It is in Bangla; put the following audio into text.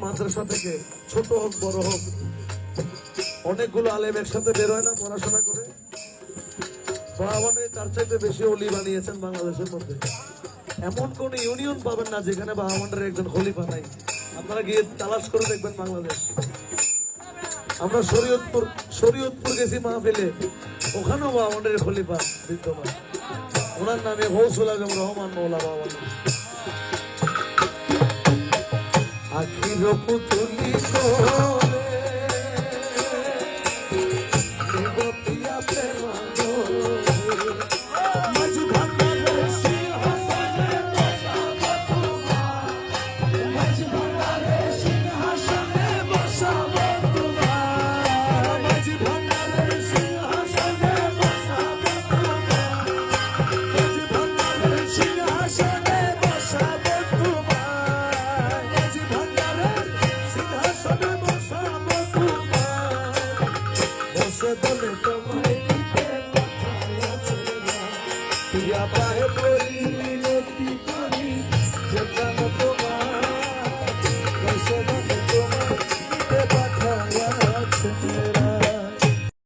মাদ্রাসা থেকে, ছোট হোক বড় হোক, অনেকগুলো আলেম একসাথে বের হয় না পড়াশোনা করে? বাহাওয়ানের তার চাইতে বেশি অলি বানিয়েছেন বাংলাদেশের মধ্যে। এমন কোন ইউনিয়ন পাবেন না যেখানে বাহাওয়ানের একজন খলিফা নাই। আপনারা গিয়ে তালাশ করে দেখবেন বাংলাদেশ। আমরা শরীয়তপুর গেছি মাহফিলে, ওখানেও বাহাওয়ানের খলিফা বিদ্যমান, ওনার নামে গৌসুল আজম রহমান মৌলা বাহাওয়ান। আখির পুতুলি Bye.